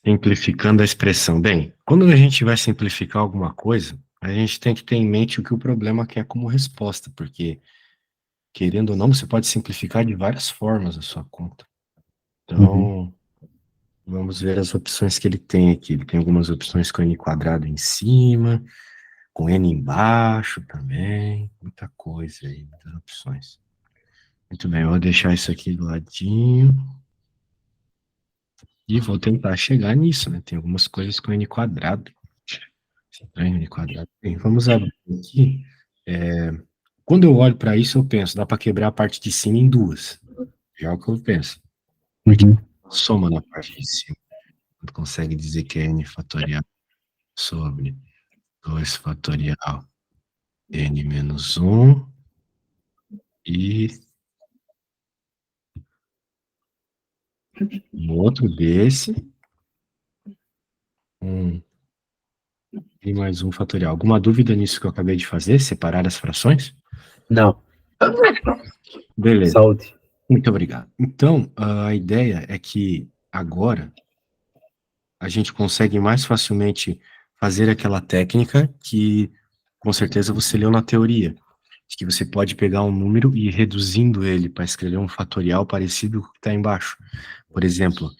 Simplificando a expressão. Bem, quando a gente vai simplificar alguma coisa, a gente tem que ter em mente o que o problema quer como resposta, porque, querendo ou não, você pode simplificar de várias formas a sua conta. Uhum. Então, vamos ver as opções que ele tem aqui. Ele tem algumas opções com n quadrado em cima, com n embaixo também, muita coisa aí, muitas opções. Muito bem, eu vou deixar isso aqui do ladinho e vou tentar chegar nisso, né? Tem algumas coisas com n quadrado. N quadrado. Bem, vamos abrir aqui. Quando eu olho para isso, eu penso, dá para quebrar a parte de cima em duas. Já é o que eu penso. Porque Uhum. soma na parte de cima. Tu consegue dizer que é n fatorial sobre 2 fatorial n menos 1 e um outro desse, um e mais um fatorial. Alguma dúvida nisso que eu acabei de fazer? Separar as frações? Não, Beleza. saúde. Muito obrigado. Então, a ideia é que agora a gente consegue mais facilmente fazer aquela técnica que, com certeza, você leu na teoria, de que você pode pegar um número e ir reduzindo ele para escrever um fatorial parecido com o que está embaixo. Por exemplo,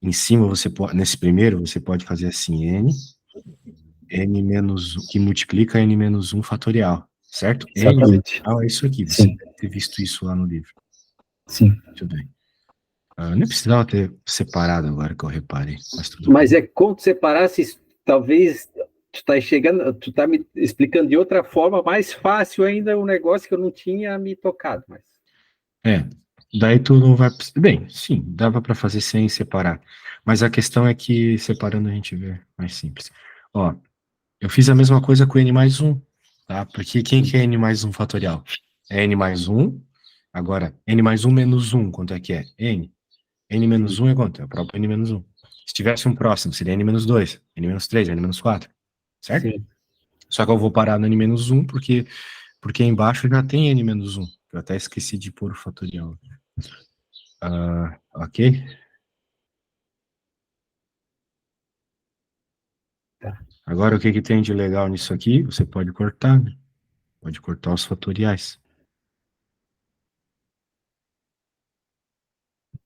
em cima, você pode, nesse primeiro, você pode fazer assim, n menos 1, que multiplica n menos 1 fatorial, certo? N Exatamente. fatorial é isso aqui, você Sim, deve ter visto isso lá no livro. sim. Muito bem. Nem precisava ter separado agora que eu reparei, mas tudo Mas bem. é como tu separasse, talvez tu tá chegando, tu tá me explicando de outra forma, mais fácil ainda um negócio que eu não tinha me tocado, mas É, daí tu não vai. Bem, sim, dava para fazer sem separar. Mas a questão é que separando a gente vê mais simples. Ó, eu fiz a mesma coisa com n mais um, tá? Porque quem que é n mais um fatorial? É n mais um. Agora, n mais um menos um, quanto é que é? N. N menos sim, um é quanto? É o próprio n menos um. Se tivesse um próximo, seria n menos dois, n menos três, n menos quatro, certo? sim. Só que eu vou parar no n menos um porque embaixo já tem n menos um. Eu até esqueci de pôr o fatorial. Ok? Tá. Agora, o que que tem de legal nisso aqui? Você pode cortar, né? Pode cortar os fatoriais.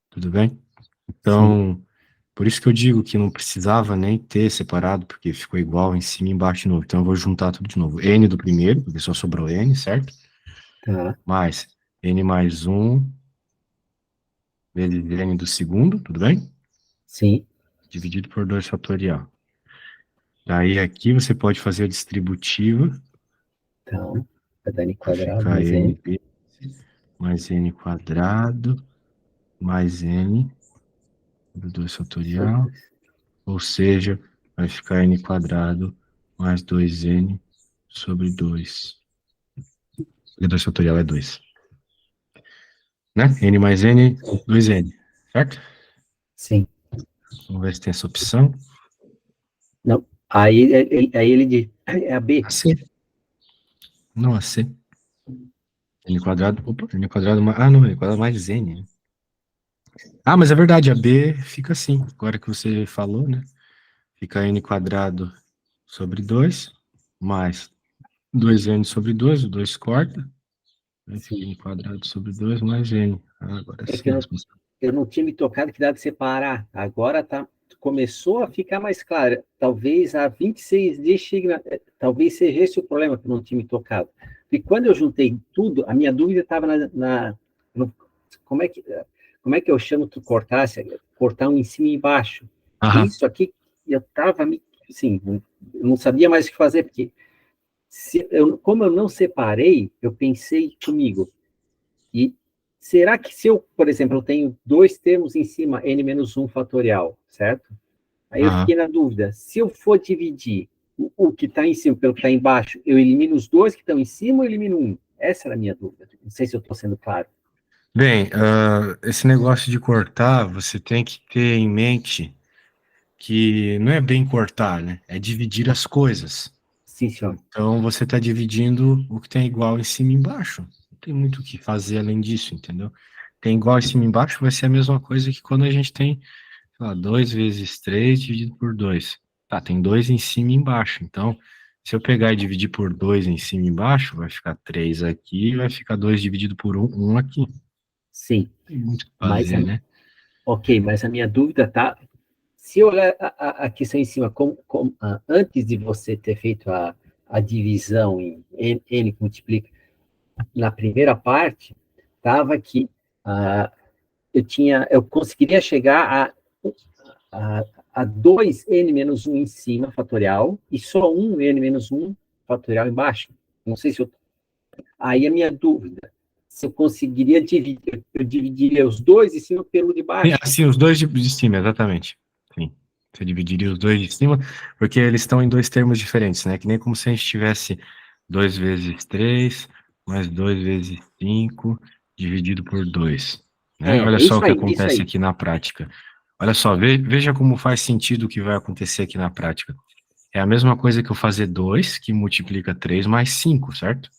Tudo bem? Sim. Então, por isso que eu digo que não precisava nem ter separado, porque ficou igual em cima e embaixo de novo. Então, eu vou juntar tudo de novo. N do primeiro, porque só sobrou N, certo? Tá. Mais N mais um vezes N do segundo, tudo bem? Sim. Dividido por 2 fatorial. Daí aqui você pode fazer a distributiva, Tá. Vai dar n vai quadrado ficar mais N n. mais N quadrado mais N sobre 2 Sobre fatorial. 2. Ou seja, vai ficar n quadrado mais 2n sobre 2. Porque 2 fatorial é 2. Né? N mais n, 2n. Certo? Sim. Vamos ver se tem essa opção. Não. Aí ele diz, é a B. AC. Não, AC. N quadrado. Opa, n quadrado mais. Ah, não, n quadrado mais n. Né? Ah, mas é verdade, a B fica assim. Agora que você falou, né? Fica n quadrado sobre 2 mais 2n sobre 2, o 2 corta. Aí fica Sim. n quadrado sobre 2 mais n. Ah, agora É que sim a resposta. eu não tinha me tocado que dá de separar. Agora tá, começou a ficar mais claro. Talvez a 26D chegue talvez seja esse o problema que eu não tinha me tocado. E quando eu juntei tudo, a minha dúvida estava no, como é que eu chamo tu cortar um em cima e embaixo. Aham. Isso aqui eu estava assim, eu não sabia mais o que fazer porque como eu não separei, eu pensei comigo, e será que se eu, por exemplo, eu tenho dois termos em cima, n-1 fatorial, certo? Aí eu Aham. fiquei na dúvida, se eu for dividir o que está em cima pelo que está embaixo, eu elimino os dois que estão em cima ou elimino um? Essa era a minha dúvida. Não sei se eu estou sendo claro. Bem, esse negócio de cortar, você tem que ter em mente que não é bem cortar, né? É dividir as coisas. Sim, senhor. Então, você está dividindo o que tem igual em cima e embaixo. Não tem muito o que fazer além disso, entendeu? Tem igual em cima e embaixo, vai ser a mesma coisa que quando a gente tem, sei Tá, 2 vezes 3 dividido por 2. Tá, tem 2 em cima e embaixo. Então, se eu pegar e dividir por 2 em cima e embaixo, vai ficar 3 aqui e vai ficar 2 dividido por um aqui. Sim. Tem muito o que Mas, fazer, né? ok, mas a minha dúvida tá, se eu olhar a questão em cima, antes de você ter feito a divisão em N que multiplica, na primeira parte, estava que eu conseguiria chegar a 2n menos um em cima, fatorial, e só um n menos um fatorial embaixo. Não sei se eu... Aí a minha dúvida, se eu conseguiria dividir, eu dividiria os dois em cima pelo de baixo. Assim, os dois de cima, exatamente. Sim. Você dividiria os dois de cima, porque eles estão em dois termos diferentes, né? Que nem como se a gente tivesse 2 vezes 3 mais 2 vezes 5 dividido por 2, né? Olha É só o isso que aí, é isso acontece aí. aqui na prática. Olha só, veja como faz sentido o que vai acontecer aqui na prática. É a mesma coisa que eu fazer 2 que multiplica 3 mais 5, certo?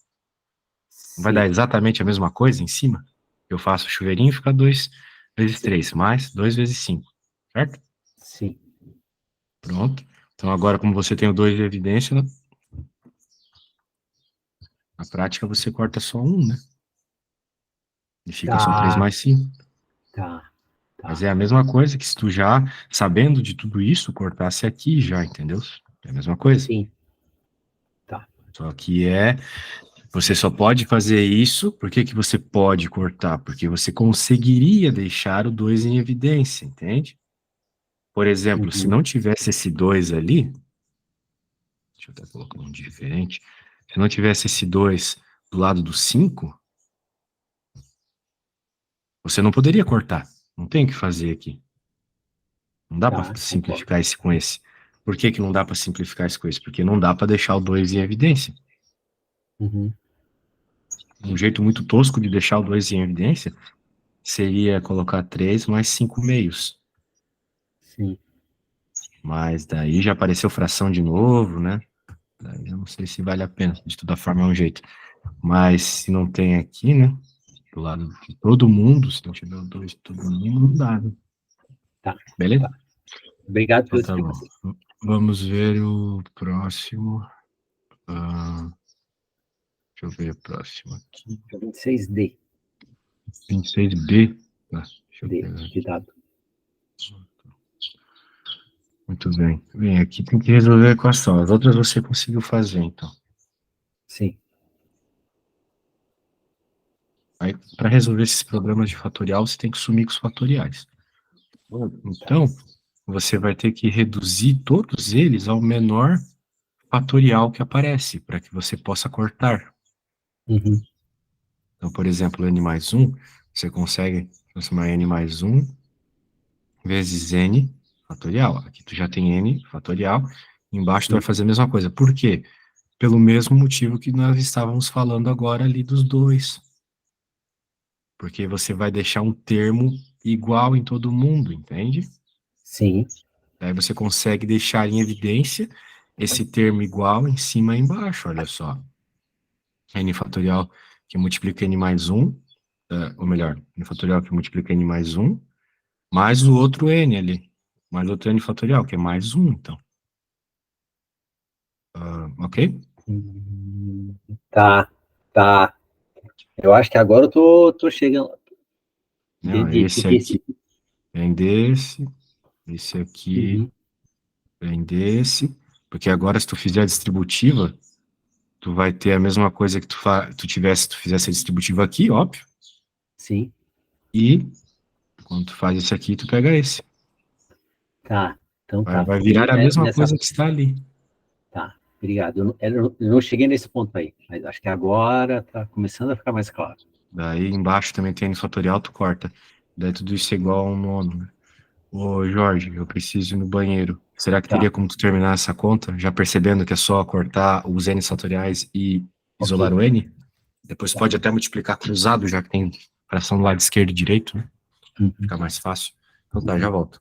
Vai dar Sim, exatamente a mesma coisa em cima? Eu faço o chuveirinho, fica 2 vezes 3 mais 2 vezes 5, certo? sim. Pronto. Então, agora, como você tem o 2 de evidência, na prática você corta só um, né? E fica só 3 Tá, mais 5. tá, Mas tá. é a mesma coisa que se tu já, sabendo de tudo isso, cortasse aqui já, entendeu? É a mesma coisa. Sim, tá. Só que você só pode fazer isso, por que que você pode cortar? Porque você conseguiria deixar o 2 em evidência, entende? Por exemplo, se Uhum, não tivesse esse 2 ali, deixa eu até colocar um diferente, se não tivesse esse 2 do lado do 5, você não poderia cortar. Não tem o que fazer aqui. Não dá para tá, concordo. simplificar esse com esse. Por que que não dá para simplificar esse com esse? Porque não dá para deixar o 2 em evidência. Uhum, Um jeito muito tosco de deixar o 2 em evidência seria colocar 3 mais 5 meios. sim. Mas daí já apareceu fração de novo, né? Daí eu não sei se vale a pena. De toda forma é um jeito. Mas se não tem aqui, né? Do lado de todo mundo, se não tiver o 2 de todo mundo, não dá, né? Tá, Beleza? tá. Obrigado Então pela tá bom. explicação. Vamos ver o próximo. Ah, deixa eu ver o próximo aqui. 26D, 26B. Tá, deixa eu D, pegar de aqui. dado. Muito bem. Bem, aqui tem que resolver a equação. As outras você conseguiu fazer, então. Sim. Aí, para resolver esses problemas de fatorial, você tem que sumir com os fatoriais. Tá. Então, você vai ter que reduzir todos eles ao menor fatorial que aparece, para que você possa cortar. Uhum, Então, por exemplo, n mais 1, você consegue transformar n mais 1 vezes n fatorial. Aqui tu já tem n fatorial, embaixo tu vai sim, fazer a mesma coisa. Por quê? Pelo mesmo motivo que nós estávamos falando agora ali dos dois. Porque você vai deixar um termo igual em todo mundo, entende? sim, Daí você consegue deixar em evidência esse termo igual em cima e embaixo, olha só. N fatorial que multiplica n mais 1, ou melhor, n fatorial que multiplica n mais 1, mais o outro n ali, mais outro n fatorial, que é mais 1, então. Ok? Hum, tá, tá. Eu acho que agora eu tô chegando. Não, Entendi. esse Porque esse. aqui vem desse, esse aqui Uhum, vem desse, porque agora se tu fizer a distributiva, tu vai ter a mesma coisa que tu fizesse a distributiva aqui, óbvio, sim, e quando tu faz esse aqui, tu pega esse. tá. Então Vai, tá. vai E virar a mesma nessa. coisa que está ali. Tá, obrigado. Eu não cheguei nesse ponto aí, mas acho que agora tá começando a ficar mais claro. Daí embaixo também tem N fatorial, tu corta. Daí tudo isso é igual a um nono, né? Ô, Jorge, eu preciso ir no banheiro. Será que Tá, teria como tu terminar essa conta, já percebendo que é só cortar os N fatoriais e ok. isolar o N? Depois Tá. pode até multiplicar cruzado, já que tem fração do lado esquerdo e direito, né? Uhum, Fica mais fácil. Então tá, já uhum. volto.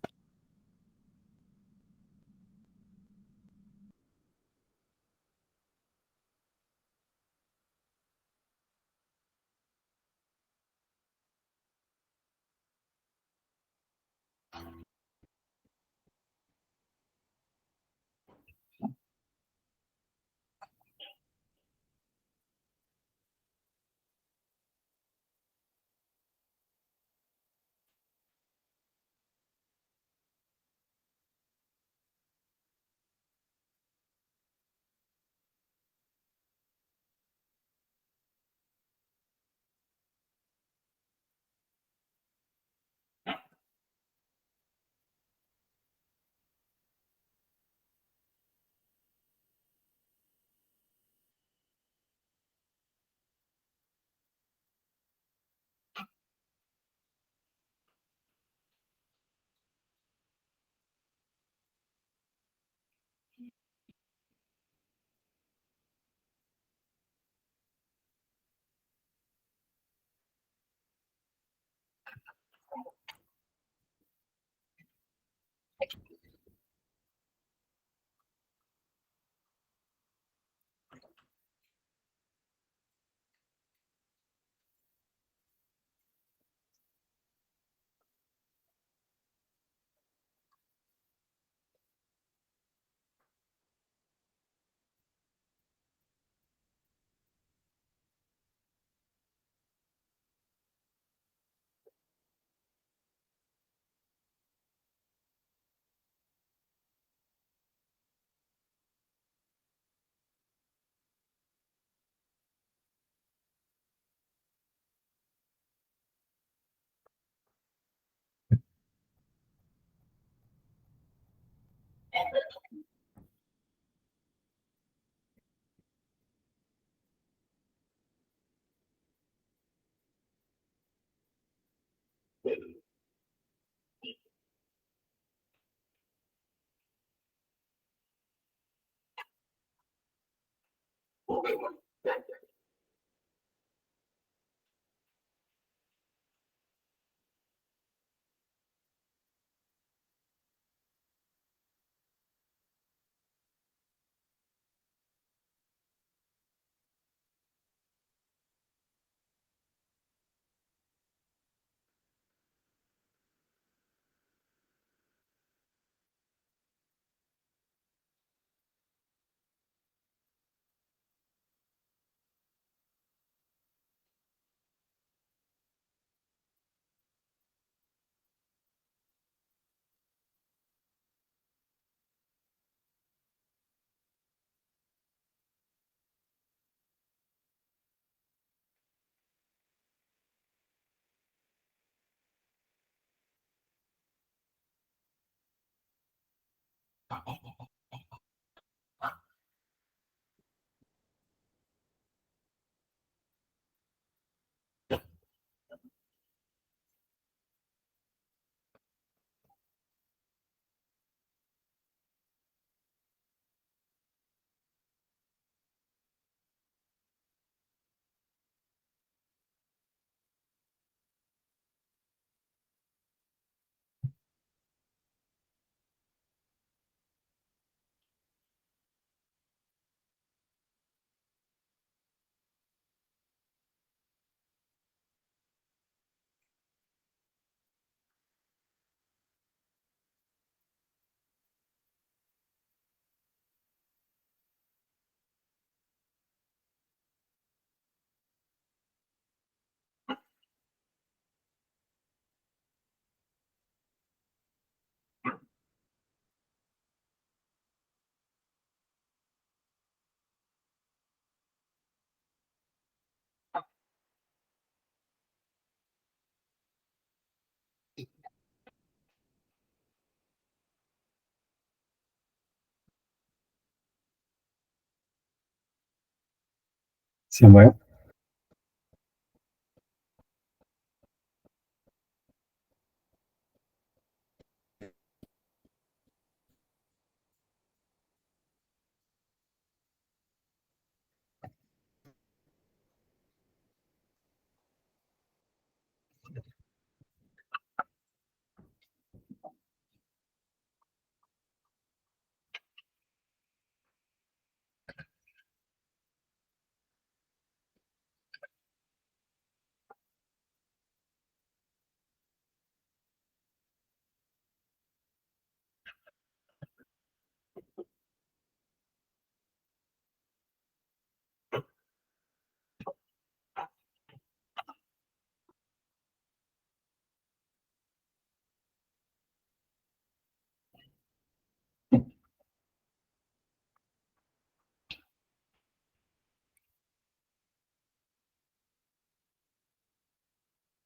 Samuel?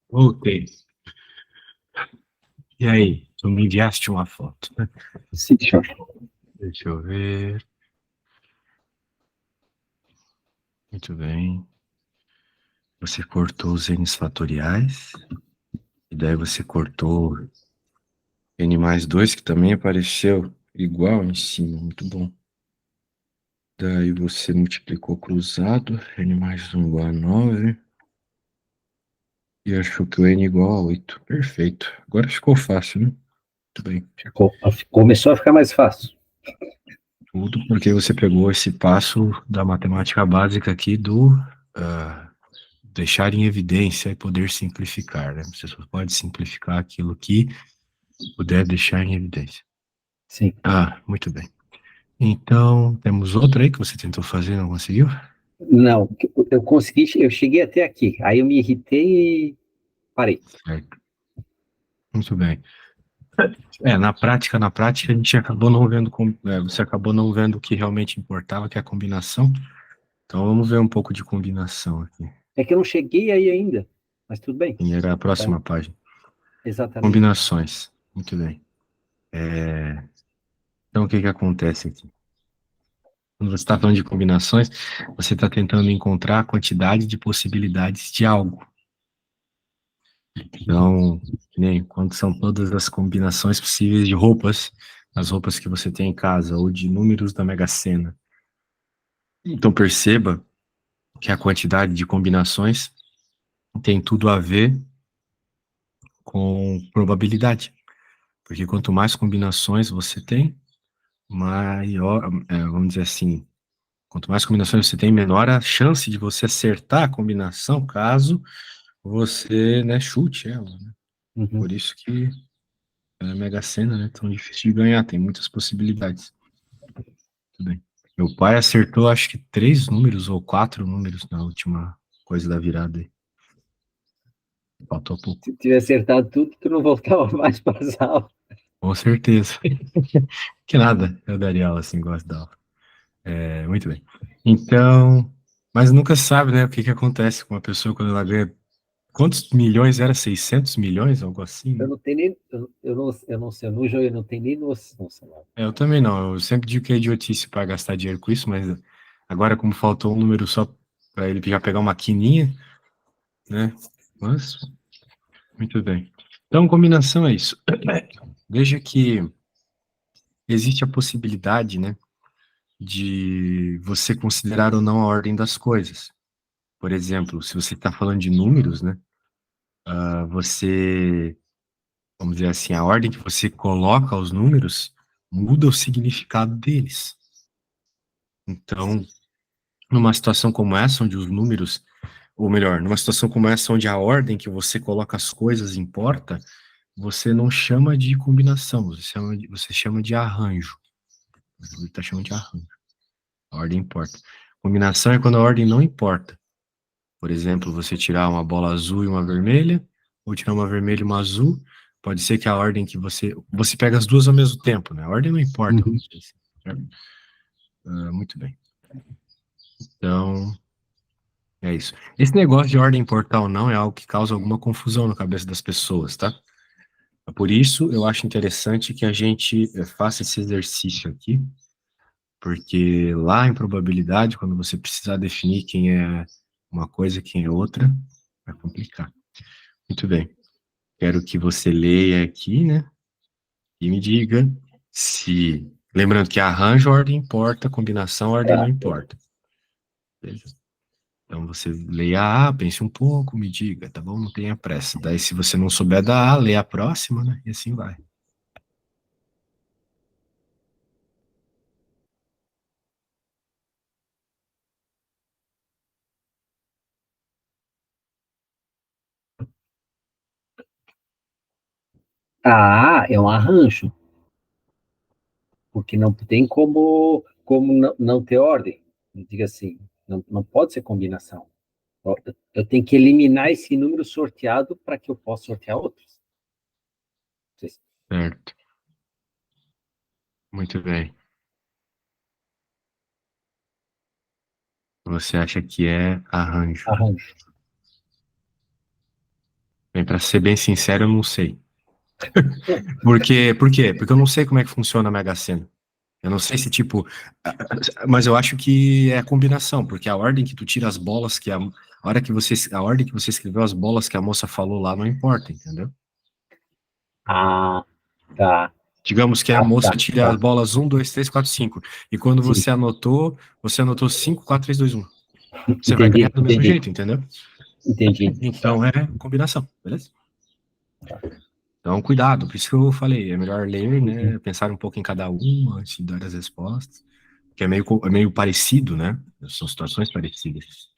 Voltei. E aí, tu me enviaste uma foto, né? Sim, senhor. Deixa eu ver. Muito bem. Você cortou os N's fatoriais. E daí você cortou N mais 2, que também apareceu igual em cima. Muito bom. Daí você multiplicou cruzado. N mais 1 igual a 9. E achou que o N igual a 8. Perfeito. Agora ficou fácil, né? Muito bem. Começou a ficar mais fácil. Tudo porque você pegou esse passo da matemática básica aqui do deixar em evidência e poder simplificar, né? Você só pode simplificar aquilo que puder deixar em evidência. Sim. Ah, muito bem. Então, temos outro aí que você tentou fazer e não conseguiu? Não, eu consegui, eu cheguei até aqui. Aí eu me irritei e parei. Certo. Muito bem. Na prática, a gente acabou não vendo, você acabou não vendo o que realmente importava, que é a combinação. Então, vamos ver um pouco de combinação aqui. É que eu não cheguei aí ainda, mas tudo bem. E era a próxima Então, página. exatamente. Combinações. Muito bem. Então, o que que acontece aqui? Quando você está falando de combinações, você está tentando encontrar a quantidade de possibilidades de algo. Então, que nem quando são todas as combinações possíveis de roupas, as roupas que você tem em casa, ou de números da Mega Sena. Então, perceba que a quantidade de combinações tem tudo a ver com probabilidade. Porque quanto mais combinações você tem, maior, vamos dizer assim, quanto mais combinações você tem, menor a chance de você acertar a combinação, caso você, né, chute ela, né? Uhum. Por isso que a Mega Sena, né, tão difícil de ganhar, tem muitas possibilidades. Tudo bem. Meu pai acertou, acho que 3 números ou 4 números na última coisa da virada aí. Faltou pouco. Se tiver acertado tudo, tu não voltava mais para as aulas. Com certeza. Que nada, eu daria aula assim, gosto da aula. Muito bem. Então, mas nunca sabe, né, o que que acontece com uma pessoa quando ela ganha. Quantos milhões era? 600 milhões, algo assim, Eu né? não tenho nem, eu não sei, no jogo eu não tenho nem noção, sei lá. Eu também não. Eu sempre digo que é idiotice para gastar dinheiro com isso, mas agora, como faltou um número só para ele já pegar uma quininha, né? Mas, muito bem. Então, combinação é isso. Veja que existe a possibilidade, né, de você considerar ou não a ordem das coisas. Por exemplo, se você está falando de números, né, você, vamos dizer assim, a ordem que você coloca os números muda o significado deles. Então, numa situação como essa, onde os números, ou melhor, numa situação como essa, onde a ordem que você coloca as coisas importa, você não chama de combinação, você chama de arranjo. Ele está chamando de arranjo. A ordem importa. Combinação é quando a ordem não importa. Por exemplo, você tirar uma bola azul e uma vermelha, ou tirar uma vermelha e uma azul, pode ser que a ordem que você pega as duas ao mesmo tempo, né? A ordem não importa, Uhum. vamos dizer assim, certo? Muito bem. Então, é isso. Esse negócio de ordem importar ou não é algo que causa alguma confusão na cabeça das pessoas, tá? Por isso, eu acho interessante que a gente faça esse exercício aqui, porque lá em probabilidade, quando você precisar definir quem é uma coisa e quem é outra, vai complicar. Muito bem. Quero que você leia aqui, né? E me diga se. Lembrando que arranjo, ordem importa, combinação, ordem não Tá. importa. Beleza? Então você leia A, pense um pouco, me diga, tá bom? Não tenha pressa. Daí, se você não souber da A, leia a próxima, né? E assim vai. Ah, é um arranjo, porque não tem como não ter ordem. Diga assim, não pode ser combinação. Eu tenho que eliminar esse número sorteado para que eu possa sortear outros. Certo. Muito bem. Você acha que é arranjo? Arranjo. Bem, para ser bem sincero, eu não sei. Por quê? Porque eu não sei como é que funciona a Mega Sena. Eu não sei se, tipo, mas eu acho que é a combinação, porque a ordem que tu tira as bolas a ordem que você escreveu as bolas que a moça falou lá não importa, entendeu? Ah, tá. Digamos que a Ah, moça tá, tira as tá. bolas 1, 2, 3, 4, 5. E quando Sim, você anotou 5, 4, 3, 2, 1. Você vai ganhar entendi, do mesmo entendi, jeito, entendeu? entendi. Então é combinação, beleza? Então, cuidado, por isso que eu falei, é melhor ler, Uhum. né? Pensar um pouco em cada uma antes de dar as respostas, que é meio parecido, né? São situações parecidas.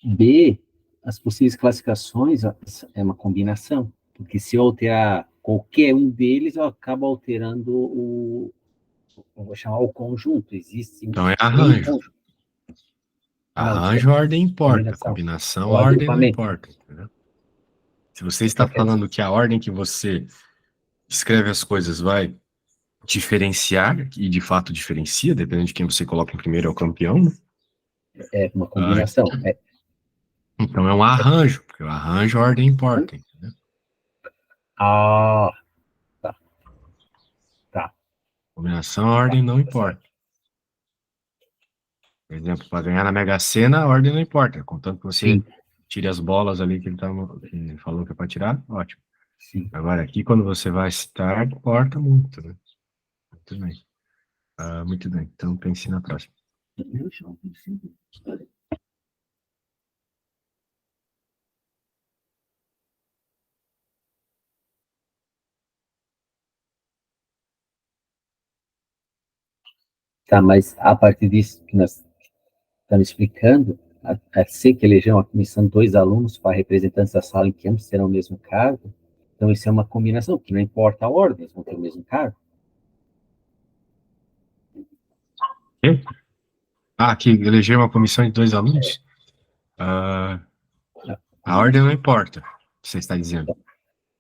B, as possíveis classificações é uma combinação, porque se eu alterar qualquer um deles, eu acabo alterando eu vou chamar o conjunto, existe Então é N arranjo. conjuntos. Não, Arranjo, a ordem importa. combinação. Combinação, O a ordem não agrupamento. importa. Entendeu? Se você está Então, quer dizer, falando que a ordem que você escreve as coisas vai diferenciar, e de fato diferencia, dependendo de quem você coloca em primeiro é o campeão, né? é uma Ah, combinação. então é um arranjo, porque o arranjo, a ordem importa. Entendeu? Ah, tá, tá, Combinação, a tá, ordem não tá certo. importa. Por exemplo, para ganhar na Mega Sena, a ordem não importa. Contanto que você Sim, tire as bolas ali que ele falou que é para tirar, ótimo. sim. Agora aqui, quando você vai citar, importa muito, né? Muito bem. Ah, muito bem. Então pense na próxima. Tá, mas a partir disso que nós estamos explicando, a C que elegeu uma comissão de 2 alunos para representantes da sala em que ambos terão o mesmo cargo, então isso é uma combinação, que não importa a ordem, eles vão ter o mesmo cargo. Quê? Ah, aqui eleger uma comissão de 2 alunos? Ah, a ordem não importa, você está dizendo.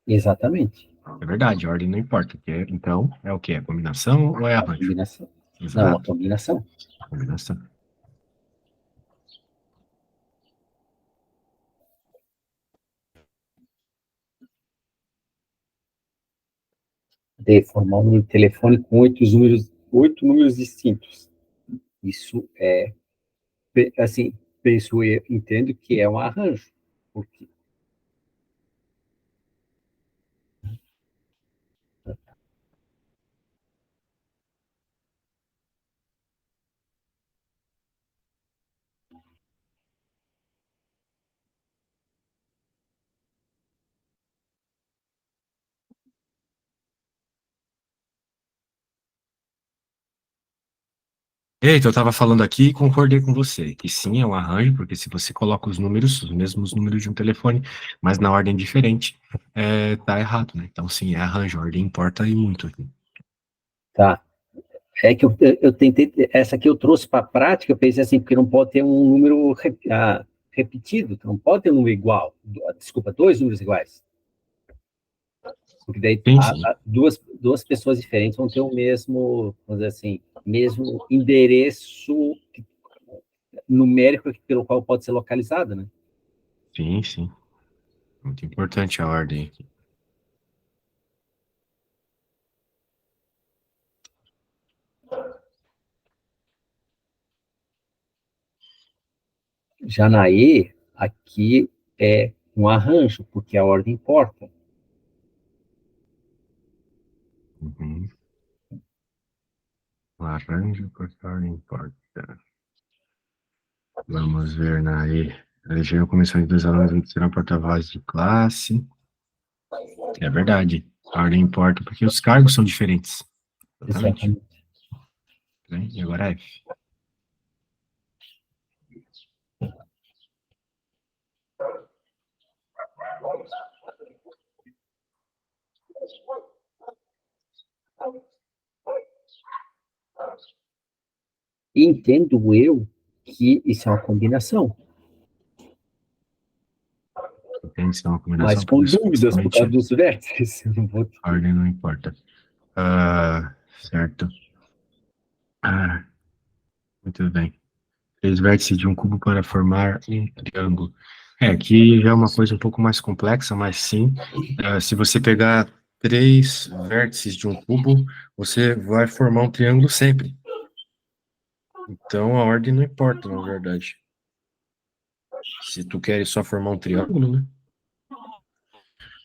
Exatamente. É verdade, a ordem não importa. Então, é o quê? É combinação ou é A arranjo? combinação. Não, a Exato, combinação. combinação. De formar um número de telefone com 8 números distintos. Isso é, assim, penso eu, entendo que é um arranjo. Porque, Eita, eu estava falando aqui e concordei com você, que sim, é um arranjo, porque se você coloca os números, os mesmos números de um telefone, mas na ordem diferente, tá errado, né? Então, sim, é arranjo, a ordem importa e muito aqui. tá. É que eu tentei, essa aqui eu trouxe para a prática, eu pensei assim, porque não pode ter um número repetido, não pode ter um número igual, desculpa, 2 números iguais, porque daí Sim, sim, duas pessoas diferentes vão ter o mesmo, vamos dizer assim, mesmo endereço numérico pelo qual pode ser localizado, né? sim, sim. Muito importante a ordem aqui. Já na E, aqui é um arranjo, porque a ordem importa. Uhum. Arranjo, porque a ordem importa. Vamos ver na E. Eleger a comissão de 2 alunos que serão porta-vozes de classe. É verdade. A ordem importa porque os cargos são diferentes. Exatamente. Exatamente. Bem, e agora F. Entendo eu que isso é uma combinação, Entende? Isso é uma mas combinação, com porque dúvidas por causa supostamente dos vértices. Eu não vou... a ordem não importa. Ah, certo. Ah, muito bem. 3 vértices de um cubo para formar um triângulo. Aqui já é uma coisa um pouco mais complexa, mas sim, se você pegar 3 vértices de um cubo, você vai formar um triângulo sempre. Então a ordem não importa, na verdade. Se tu queres só formar um triângulo, né?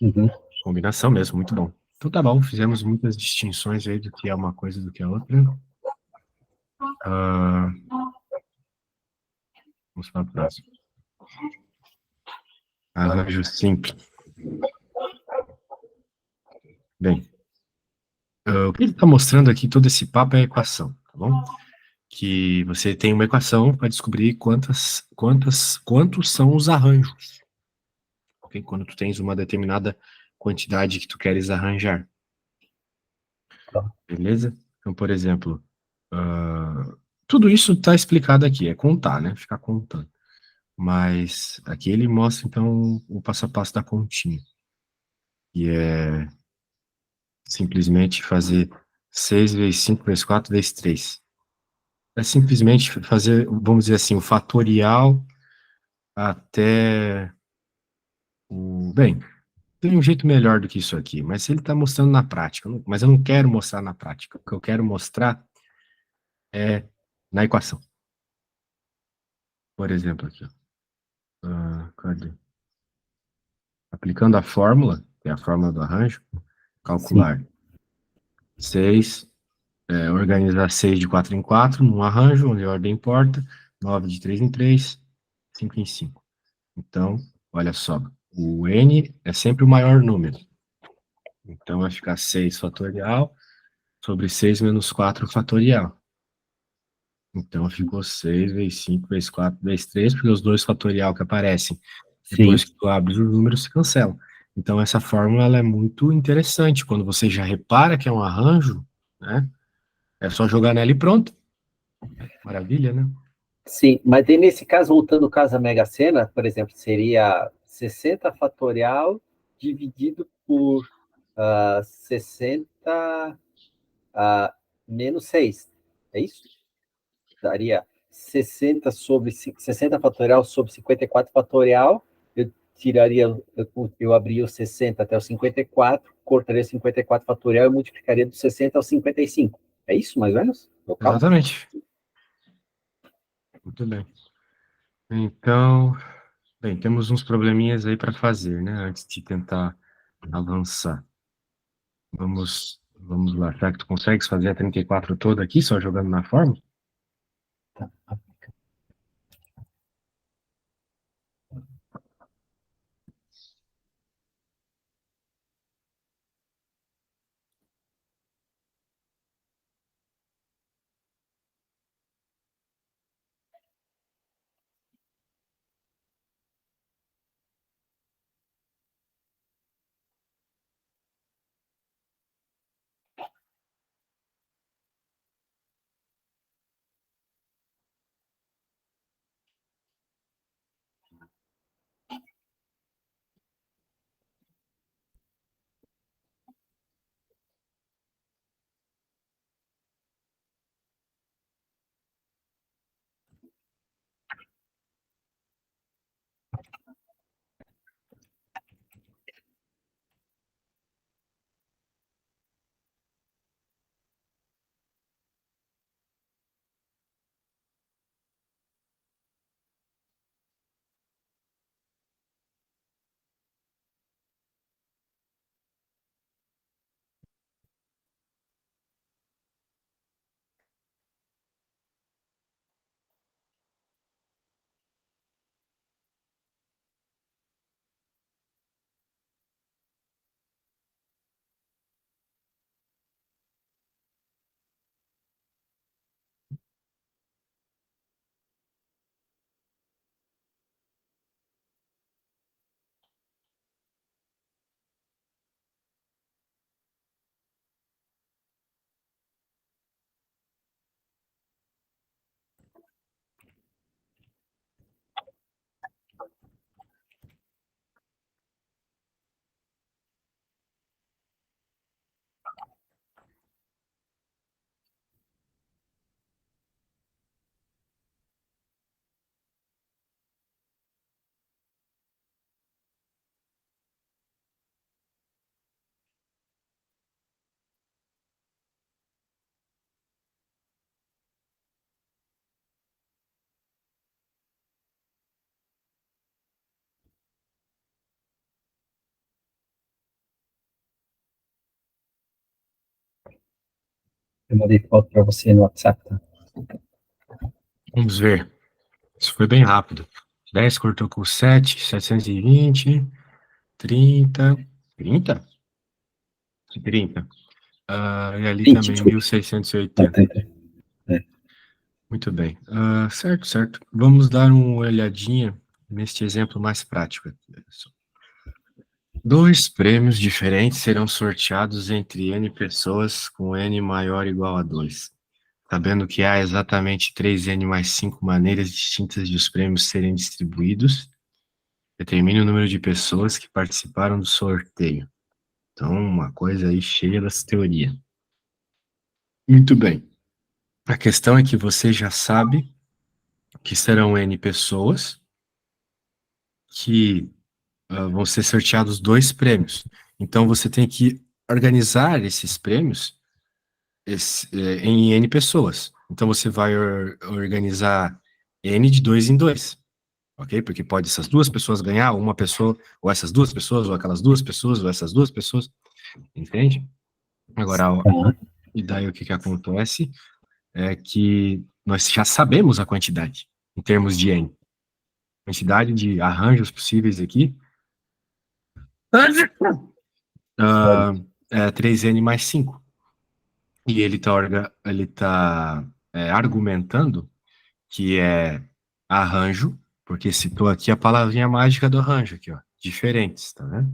Uhum. Combinação mesmo, muito bom. Então tá bom, fizemos muitas distinções aí do que é uma coisa e do que é outra. Ah, vamos para a próxima. Arranjo simples. Bem, o que ele está mostrando aqui, todo esse papo é a equação, tá bom? que você tem uma equação para descobrir quantos são os arranjos, ok? Quando tu tens uma determinada quantidade que tu queres arranjar, Tá. beleza? Então, por exemplo, tudo isso está explicado aqui, é contar, né? Ficar contando. Mas aqui ele mostra, então, o passo a passo da continha, que é simplesmente fazer 6 vezes 5 vezes 4 vezes 3. É simplesmente fazer, vamos dizer assim, o fatorial até o... Bem, tem um jeito melhor do que isso aqui, mas ele está mostrando na prática. Mas eu não quero mostrar na prática. O que eu quero mostrar é na equação. Por exemplo, aqui, ó. Cadê? Aplicando a fórmula, que é a fórmula do arranjo, Sim, calcular 6, organizar 6 de 4 em 4 num arranjo, onde a ordem importa, 9 de 3 em 3, 5 em 5. Então, olha só, o n é sempre o maior número. Então, vai ficar 6 fatorial sobre 6 menos 4 fatorial. Então, ficou 6 vezes 5 vezes 4 vezes 3, porque os dois fatorial que aparecem sim, depois que tu abre os números se cancelam. Então, essa fórmula ela é muito interessante. Quando você já repara que é um arranjo, né? É só jogar nela e pronto. Maravilha, né? sim. Mas daí, nesse caso, voltando ao caso da Mega Sena, por exemplo, seria 60 fatorial dividido por 60 menos 6. É isso? Daria 60 sobre 60 fatorial sobre 54 fatorial. Eu tiraria, eu abriria o 60 até o 54, cortaria o 54 fatorial e multiplicaria do 60 ao 55. É isso, mais ou menos? O cálculo? Exatamente. Muito bem. Então, bem, temos uns probleminhas aí para fazer, né? Antes de tentar avançar. Vamos lá. Será que tu consegues fazer a 34 toda aqui, só jogando na forma? Eu mandei foto para você no WhatsApp, tá? Vamos ver. Isso foi bem rápido. 10 cortou com 7, 720, 30, 30? 30. E ali Vinte, também desculpe. 1680. É. Muito bem. Certo, certo. Vamos dar uma olhadinha neste exemplo mais prático aqui. Olha só. Dois prêmios diferentes serão sorteados entre N pessoas com N maior ou igual a 2. Sabendo que há exatamente 3N mais 5 maneiras distintas de os prêmios serem distribuídos, determine o número de pessoas que participaram do sorteio. Então, uma coisa aí cheia dessa teoria. Muito bem. A questão é que você já sabe que serão N pessoas que vão ser sorteados dois prêmios. Então, você tem que organizar esses prêmios em N pessoas. Então, você vai organizar N de dois em dois, ok? Porque pode essas duas pessoas ganhar, uma pessoa, ou essas duas pessoas, ou aquelas duas pessoas, ou essas duas pessoas, entende? Agora, Tá, e daí o que que acontece é que nós já sabemos a quantidade, em termos de N. Quantidade de arranjos possíveis aqui, certo. ah, é 3N mais 5. E ele tá argumentando que é arranjo, porque citou aqui a palavrinha mágica do arranjo, aqui, ó, diferentes, tá vendo?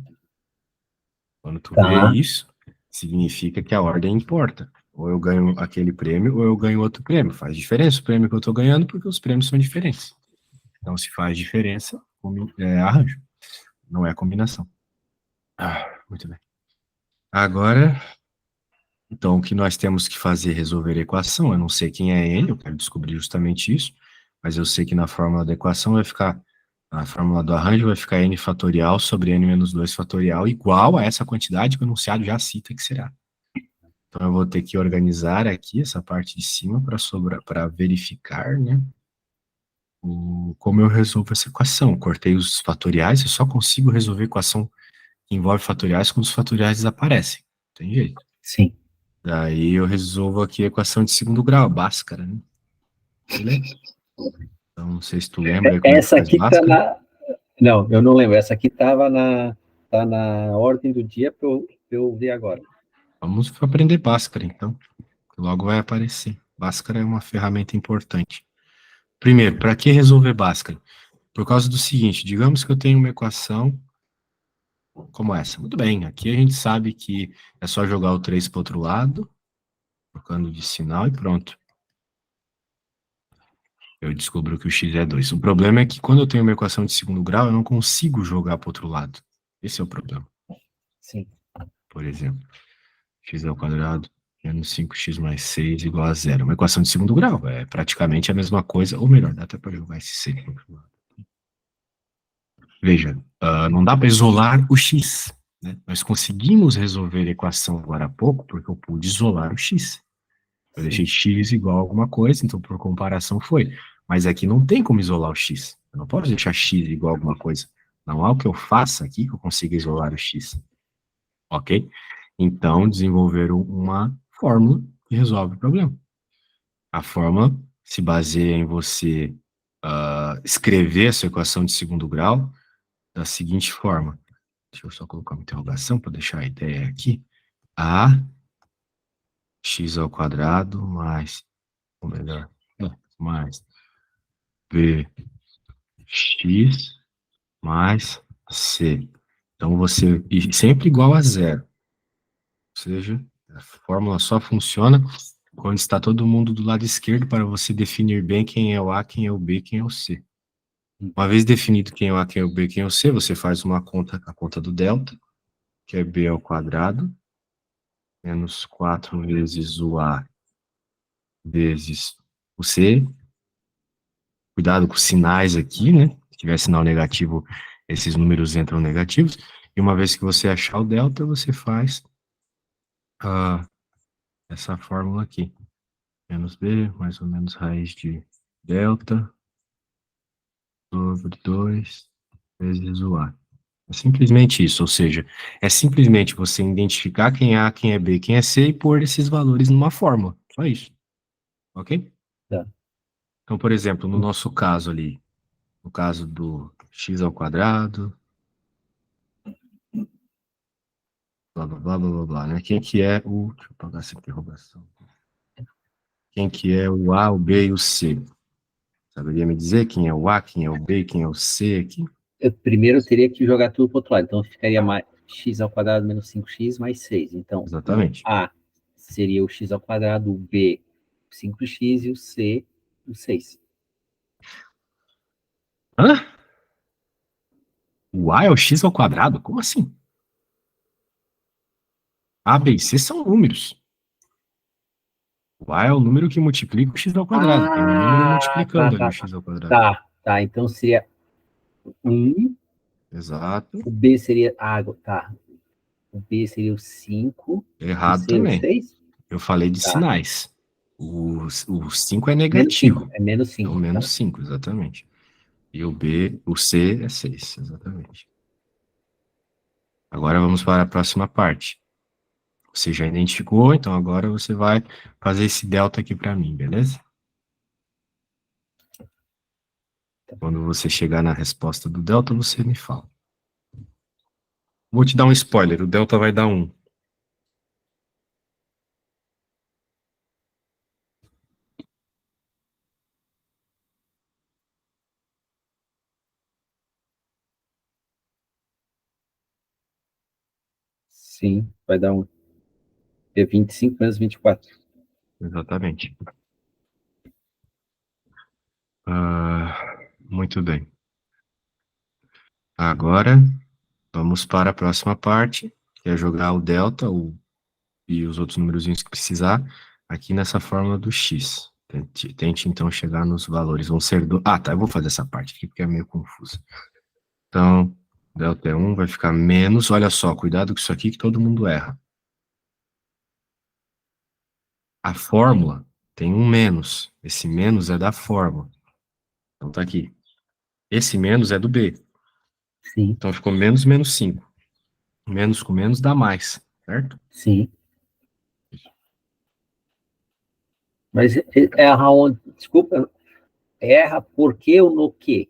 Quando tu vê Tá, isso, significa que a ordem importa. Ou eu ganho aquele prêmio, ou eu ganho outro prêmio. Faz diferença o prêmio que eu tô ganhando, porque os prêmios são diferentes. Então, se faz diferença, é arranjo, não é combinação. Muito bem. Agora, então, o que nós temos que fazer é resolver a equação. Eu não sei quem é ele, eu quero descobrir justamente isso, mas eu sei que na fórmula da equação vai ficar, a fórmula do arranjo vai ficar n fatorial sobre n menos 2 fatorial igual a essa quantidade que o enunciado já cita que será. Então, eu vou ter que organizar aqui essa parte de cima para verificar, né, como eu resolvo essa equação. Cortei os fatoriais, eu só consigo resolver a equação que envolve fatoriais quando os fatoriais desaparecem. Tem jeito. sim. Daí eu resolvo aqui a equação de segundo grau, Bhaskara, né? Beleza? Então, não sei se tu lembra aí como é que Essa faz aqui tá Bhaskara. na. Não, eu não lembro. Essa aqui tá na ordem do dia para eu ver agora. Vamos aprender Bhaskara, então, que logo vai aparecer. Bhaskara é uma ferramenta importante. Primeiro, para que resolver Bhaskara? Por causa do seguinte, digamos que eu tenho uma equação como essa. Muito bem, aqui a gente sabe que é só jogar o 3 para o outro lado, trocando de sinal e pronto. Eu descubro que o x é 2. O problema é que quando eu tenho uma equação de segundo grau, eu não consigo jogar para o outro lado. Esse é o problema, Sim, por exemplo. X ao quadrado menos 5x mais 6 igual a zero. Uma equação de segundo grau. É praticamente a mesma coisa, ou melhor, dá até para jogar esse 6 para o outro lado. Veja, não dá para isolar o x. Né? Nós conseguimos resolver a equação agora há pouco porque eu pude isolar o x. Eu deixei sim, x igual a alguma coisa, então por comparação foi. Mas aqui não tem como isolar o x. Eu não posso deixar x igual a alguma coisa. Não há o que eu faça aqui que eu consiga isolar o x. Ok? Então, desenvolveram uma fórmula que resolve o problema. A fórmula se baseia em você escrever essa equação de segundo grau da seguinte forma. Deixa eu só colocar uma interrogação para deixar a ideia aqui. A x ao quadrado mais, ou melhor, mais b x mais c. Então, e sempre igual a zero. Ou seja, a fórmula só funciona quando está todo mundo do lado esquerdo para você definir bem quem é o A, quem é o B, quem é o C. Uma vez definido quem é o A, quem é o B, quem é o C, você faz uma conta, a conta do delta, que é B ao quadrado, menos 4 vezes o A vezes o C. Cuidado com os sinais aqui, né? Se tiver sinal negativo, esses números entram negativos. E uma vez que você achar o delta, você faz ah, essa fórmula aqui. Menos B, mais ou menos raiz de delta, sobre 2 vezes o A. É simplesmente isso, ou seja, é simplesmente você identificar quem é A, quem é B, quem é C e pôr esses valores numa fórmula. Só isso, ok? tá. Então, por exemplo, no nosso caso ali, no caso do x ao quadrado, blá, blá, blá, blá, blá, blá, né? Quem que é o... Deixa eu apagar essa interrogação. quem que é o A, o B e o C? Saberia me dizer quem é o A, quem é o B, quem é o C aqui? Primeiro eu teria que jogar tudo para o outro lado. Então ficaria mais x ao quadrado menos 5x mais 6. Então, o Exatamente. A seria o x ao quadrado, o B, 5x e o C, o 6. Hã? O A é o x ao quadrado? Como assim? A, B e C são números. O A é o número que multiplica o x ao quadrado. Tem um número Ah, tá, multiplicando ali o tá, tá. x ao quadrado. Tá, tá. Então seria 1, Exato. o B seria. Ah, tá. O B seria o 5, o Errado C o também. 6. Eu falei de Tá. sinais. O 5 é Menos 5. negativo. É menos É o 5. menos Tá. 5, exatamente. E o B, o C é 6, exatamente. Agora vamos para a próxima parte. Você já identificou, então agora você vai fazer esse delta aqui para mim, beleza? Quando você chegar na resposta do delta, você me fala. Vou te dar um spoiler, o delta vai dar 1. Sim, vai dar um. É 25 menos 24. Exatamente. Muito bem. Agora, vamos para a próxima parte, que é jogar o delta e os outros númerozinhos que precisar aqui nessa fórmula do x. Tente então chegar nos valores. Vão ser do... Ah, tá, eu vou fazer essa parte aqui porque é meio confuso. Então, delta é 1 vai ficar menos. Olha só, cuidado com isso aqui que todo mundo erra. A fórmula tem um menos. Esse menos é da fórmula. Então tá aqui. Esse menos é do B. Sim, Então ficou menos menos 5. Menos com menos dá mais, certo? sim. Mas erra onde? Desculpa, erra por quê ou no quê?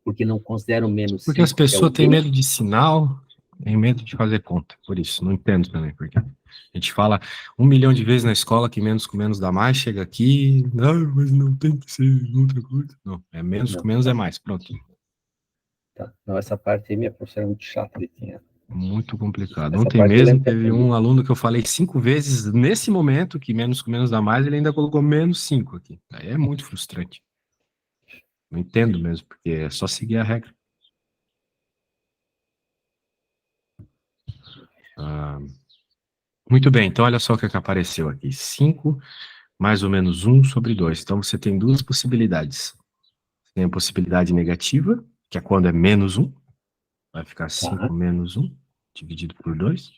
Porque não considera o menos Porque as 5, que é o pessoas têm B? medo de sinal, têm medo de fazer conta. Por isso, não entendo também. Porque a gente fala 1 milhão de vezes na escola que menos com menos dá mais, chega aqui, não, mas não tem que ser outra coisa. Não, é menos com Não, menos é tá, mais. Pronto. tá. Não, essa parte aí minha professora é muito chata. Ele tinha. Muito complicado. Essa Ontem parte eu mesmo lembro que teve aprendi. um aluno que eu falei 5 vezes nesse momento que menos com menos dá mais, ele ainda colocou menos 5 aqui. Aí é muito frustrante. Não entendo mesmo, porque é só seguir a regra. Ah, muito bem, então olha só o que apareceu aqui. 5 mais ou menos 1/2. Então você tem duas possibilidades. Tem a possibilidade negativa, que é quando é menos 1, vai ficar Tá, 5 menos 1 dividido por 2,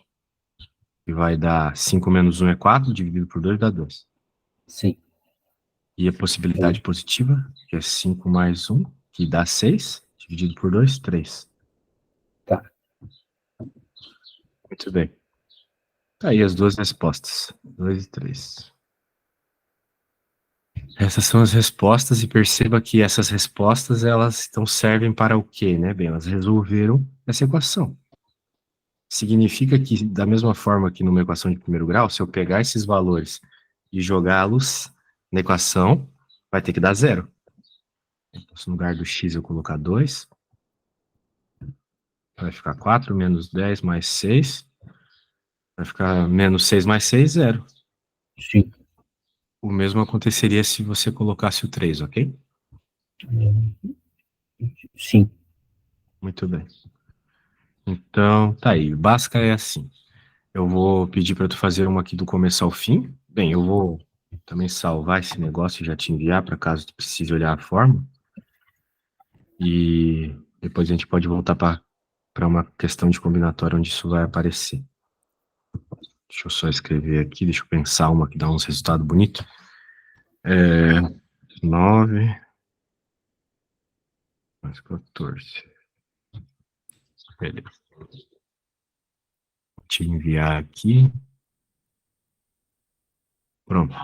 e vai dar 5 menos 1 é 4, dividido por 2 dá 2. sim. E a Aí, possibilidade positiva, que é 5 mais 1, que dá 6, dividido por 2, 3. tá. Muito bem. Tá aí as duas respostas, 2 e 3. Essas são as respostas e perceba que essas respostas, elas então servem para o quê, né? Bem, elas resolveram essa equação. Significa que, da mesma forma que numa equação de primeiro grau, se eu pegar esses valores e jogá-los na equação, vai ter que dar zero. Então, se no lugar do x eu colocar 2, vai ficar 4 menos 10 mais 6, vai ficar menos 6 mais 6, zero. Sim. O mesmo aconteceria se você colocasse o 3, ok? Sim. Muito bem. Então, tá aí. O Bhaskara é assim. Eu vou pedir para tu fazer uma aqui do começo ao fim. Bem, eu vou também salvar esse negócio e já te enviar para caso tu precise olhar a forma. E depois a gente pode voltar para uma questão de combinatória onde isso vai aparecer. Deixa eu só escrever aqui, deixa eu pensar uma que dá uns resultados bonitos. 9 mais 14. Beleza. Vou te enviar aqui. Pronto.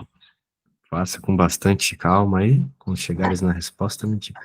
Faça com bastante calma aí. Quando chegares na resposta, me diga.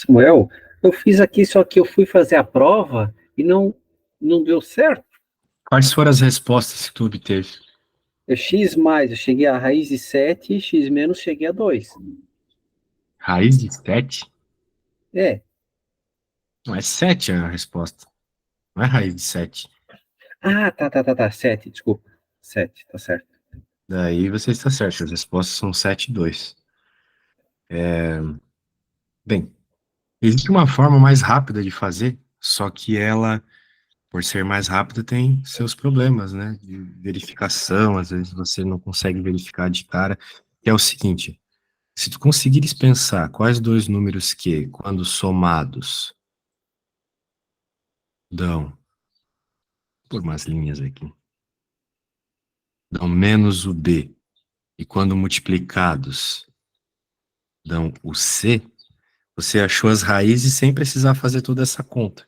Samuel, eu fiz aqui, só que eu fui fazer a prova e não deu certo. Quais foram as respostas que tu obteve? X mais, eu cheguei a raiz de 7, e X menos cheguei a 2. Raiz de 7? É. Não, é 7 a resposta. Não é raiz de 7. Ah, tá. 7, desculpa. 7, tá certo. Daí você está certo, as respostas são 7 e 2. Bem, existe uma forma mais rápida de fazer, só que ela, por ser mais rápida, tem seus problemas, né? De verificação, às vezes você não consegue verificar de cara, que é o seguinte: se tu conseguires pensar quais dois números que, quando somados, dão, por umas linhas aqui, dão menos o B, e quando multiplicados, dão o C, você achou as raízes sem precisar fazer toda essa conta.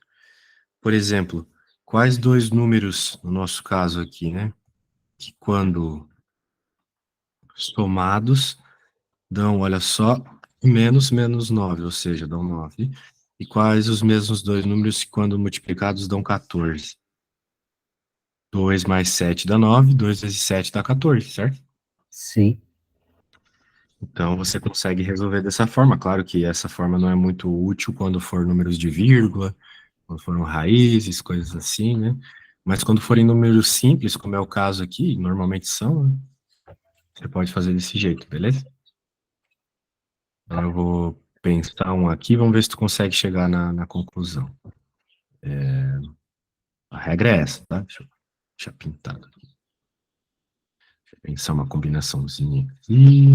Por exemplo, quais dois números, no nosso caso aqui, né, que quando somados dão, olha só, menos 9, ou seja, dão 9. E quais os mesmos dois números que quando multiplicados dão 14? 2 mais 7 dá 9, 2 vezes 7 dá 14, certo? Sim. Então você consegue resolver dessa forma. Claro que essa forma não é muito útil quando for números de vírgula, quando foram raízes, coisas assim, né? Mas quando forem números simples, como é o caso aqui, normalmente são, né? Você pode fazer desse jeito, beleza? Então eu vou pensar um aqui, vamos ver se tu consegue chegar na conclusão. A regra é essa, tá? Deixa eu deixar pintado aqui. Deixa eu pensar uma combinaçãozinha aqui.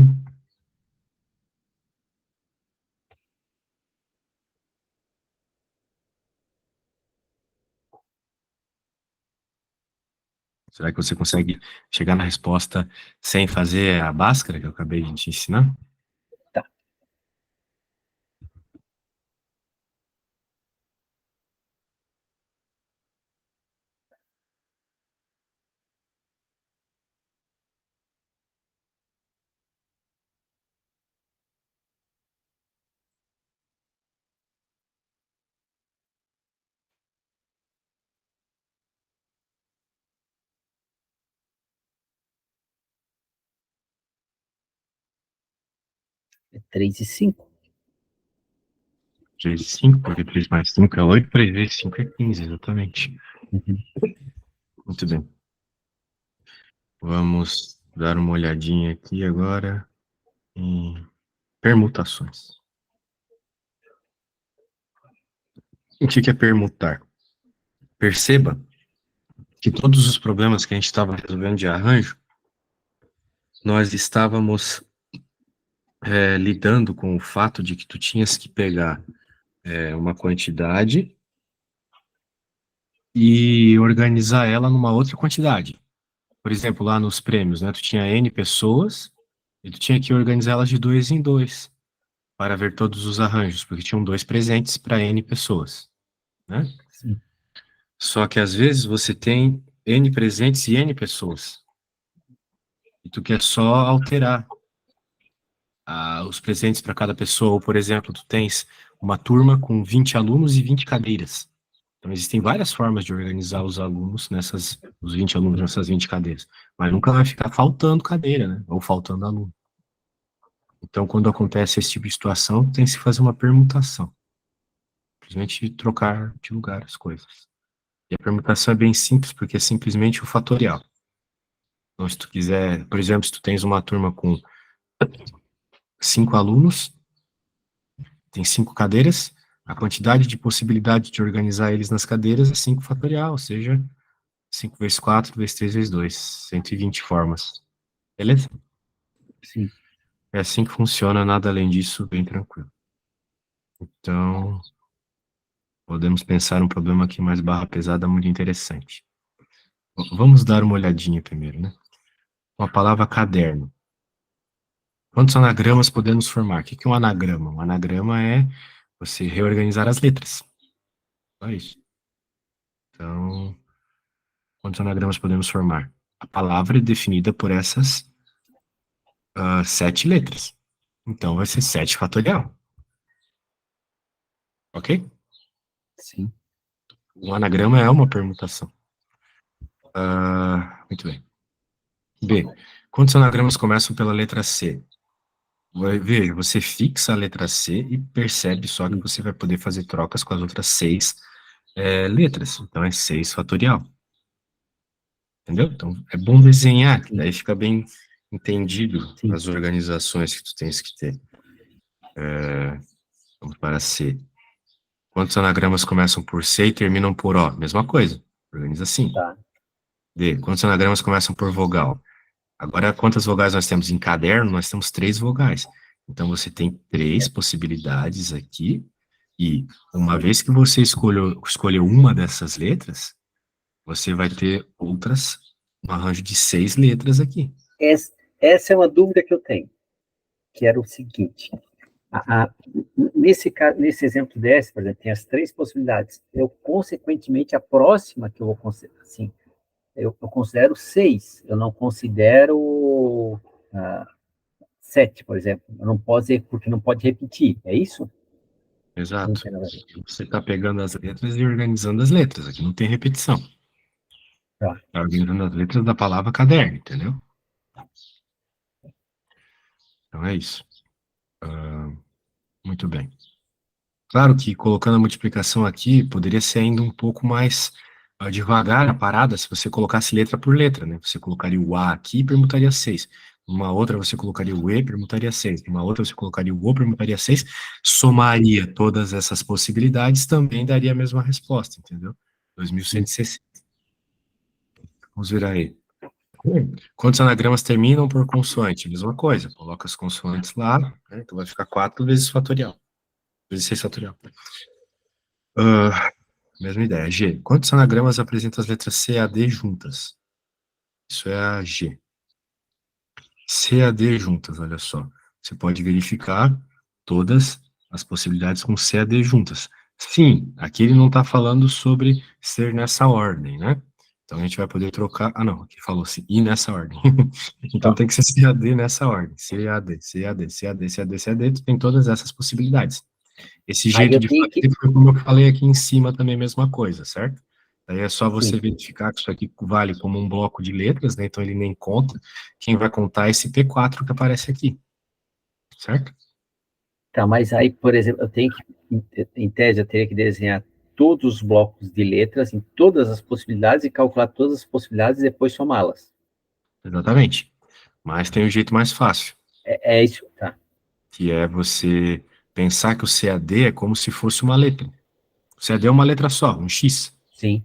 Será que você consegue chegar na resposta sem fazer a Bhaskara que eu acabei de te ensinar? Tá. É 3 e 5. 3 e 5, porque 3 mais 5 é 8, 3 vezes 5 é 15, exatamente. Uhum. Muito bem. Vamos dar uma olhadinha aqui agora em permutações. O que é permutar? Perceba que todos os problemas que a gente estava resolvendo de arranjo, nós estávamos lidando com o fato de que tu tinhas que pegar uma quantidade e organizar ela numa outra quantidade. Por exemplo, lá nos prêmios, né, tu tinha N pessoas e tu tinha que organizar elas de dois em dois para ver todos os arranjos, porque tinham dois presentes para N pessoas, né? Sim. Só que às vezes você tem N presentes e N pessoas. E tu quer só alterar os presentes para cada pessoa. Ou, por exemplo, tu tens uma turma com 20 alunos e 20 cadeiras. Então, existem várias formas de organizar os alunos os 20 alunos nessas 20 cadeiras. Mas nunca vai ficar faltando cadeira, né? Ou faltando aluno. Então, quando acontece esse tipo de situação, tem que se fazer uma permutação. Simplesmente trocar de lugar as coisas. E a permutação é bem simples, porque é simplesmente o fatorial. Então, se tu quiser, por exemplo, se tu tens uma turma com 5 alunos, tem 5 cadeiras, a quantidade de possibilidade de organizar eles nas cadeiras é 5 fatorial, ou seja, 5 vezes 4 vezes 3 vezes 2, 120 formas. Beleza? Sim. É assim que funciona, nada além disso, bem tranquilo. Então, podemos pensar um problema aqui mais barra pesada, muito interessante. Vamos dar uma olhadinha primeiro, né? Com a palavra caderno. Quantos anagramas podemos formar? O que é um anagrama? Um anagrama é você reorganizar as letras. Só isso. Então, quantos anagramas podemos formar? A palavra é definida por essas 7 letras. Então, vai ser 7 fatorial. Ok? Sim. Um anagrama é uma permutação. Muito bem. B. Quantos anagramas começam pela letra C? Vai ver, você fixa a letra C e percebe só que Sim. você vai poder fazer trocas com as outras 6 letras. Então, é 6 fatorial. Entendeu? Então, é bom desenhar, que Sim. daí fica bem entendido Sim. as organizações que tu tens que ter. Vamos para C. Quantos anagramas começam por C e terminam por O? Mesma coisa. Organiza assim. Tá. D. Quantos anagramas começam por vogal? Agora, quantas vogais nós temos em caderno? Nós temos 3 vogais. Então, você tem 3 possibilidades aqui. E uma Sim. vez que você escolheu uma dessas letras, você vai ter outras, um arranjo de 6 letras aqui. Essa é uma dúvida que eu tenho, que era o seguinte. Nesse exemplo desse, por exemplo, tem as 3 possibilidades. Eu, consequentemente, a próxima que eu vou considerar, assim, eu considero 6. Eu não considero 7, por exemplo. Eu não posso dizer, porque não pode repetir. É isso? Não Exato. tem nada a ver. Você está pegando as letras e organizando as letras. Aqui não tem repetição. Tá. Está organizando as letras da palavra caderno, entendeu? Então é isso. Ah, muito bem. Claro que colocando a multiplicação aqui, poderia ser ainda um pouco mais devagar a parada se você colocasse letra por letra, né? Você colocaria o A aqui e permutaria 6. Numa outra você colocaria o E, permutaria 6. Numa outra você colocaria o O, permutaria 6. Somaria todas essas possibilidades, também daria a mesma resposta, entendeu? Sim. 2160. Vamos ver aí. Quantos anagramas terminam por consoante? Mesma coisa, coloca as consoantes lá, né? Então vai ficar 4 vezes fatorial. Vezes 6 fatorial. Mesma ideia. G. Quantos anagramas apresentam as letras C e A, D juntas? Isso é a G. C e A, D juntas, olha só. Você pode verificar todas as possibilidades com C e A, D juntas. Sim, aqui ele não está falando sobre ser nessa ordem, né? Então a gente vai poder trocar. Ah, não, aqui falou-se I nessa ordem. Então Tá. tem que ser C, A, D nessa ordem. C, A, D, C, A, D, C, A, D, C, A, D, C, A, D. Tu tem todas essas possibilidades. Esse Aí jeito eu de tenho que. fazer foi como eu falei aqui em cima também, a mesma coisa, certo? Daí é só você Sim. verificar que isso aqui vale como um bloco de letras, né? Então ele nem conta. Quem vai contar é esse P4 que aparece aqui, certo? Tá, mas aí, por exemplo, eu tenho que, em tese, eu teria que desenhar todos os blocos de letras em todas as possibilidades e calcular todas as possibilidades e depois somá-las. Exatamente. Mas tem um jeito mais fácil, É isso, tá? que é você pensar que o CAD é como se fosse uma letra. O CAD é uma letra só, um X. Sim,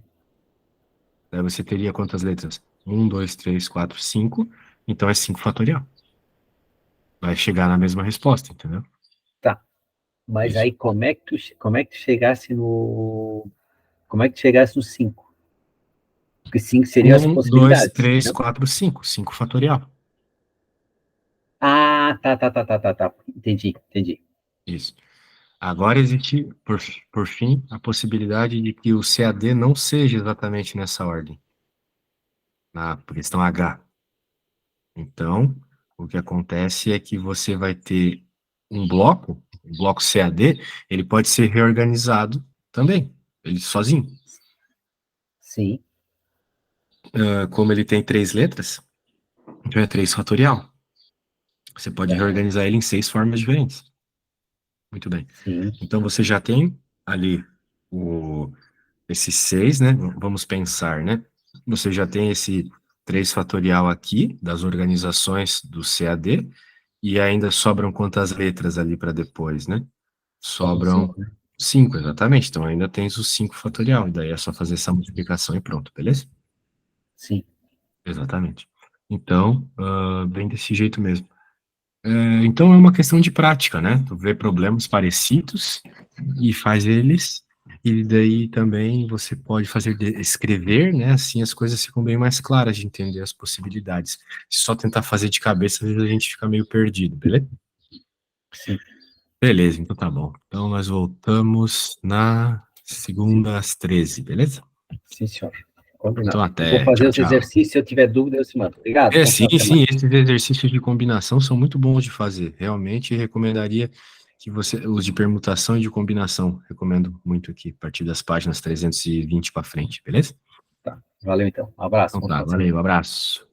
Daí você teria quantas letras? Um, dois, três, quatro, cinco. Então é 5 fatorial. Vai chegar na mesma resposta, entendeu? tá. Mas Isso. aí como é que tu chegasse no, como é que tu chegasse no 5? Porque 5 seriam as Um, dois, possibilidades, três, não? quatro, cinco. 5 fatorial. Ah, tá. Entendi, entendi. Isso. Agora existe, por fim, a possibilidade de que o CAD não seja exatamente nessa ordem, na questão H. Então, o que acontece é que você vai ter um bloco CAD, ele pode ser reorganizado também, ele sozinho. Sim, Como ele tem 3 letras, então é 3 fatorial. Você pode reorganizar ele em 6 formas diferentes. Muito bem. Sim. Então, você já tem ali esses 6, né? Vamos pensar, né? Você já tem esse 3 fatorial aqui, das organizações do CAD, e ainda sobram quantas letras ali para depois, né? Sobram Sobram 5, né? 5, exatamente. Então, ainda tens os 5 fatorial, e daí é só fazer essa multiplicação e pronto, beleza? Sim. Exatamente. Então, bem desse jeito mesmo. Então é uma questão de prática, né? Tu vê problemas parecidos e faz eles, e daí também você pode fazer escrever, né? Assim as coisas ficam bem mais claras de entender as possibilidades. Se só tentar fazer de cabeça, às vezes a gente fica meio perdido, beleza? Sim. Beleza, então tá bom. Então nós voltamos na segunda às 13, beleza? Sim, senhor. Então Combinado. Eu vou até, fazer tchau, os tchau. exercícios, se eu tiver dúvida, eu te mando. Obrigado, bom Sim, final de semana. sim, esses exercícios de combinação são muito bons de fazer. Realmente recomendaria que você, os de permutação e de combinação, recomendo muito aqui, a partir das páginas 320 para frente, beleza? Tá. Valeu, então. Um abraço, Então bom tá, final de semana. valeu, abraço.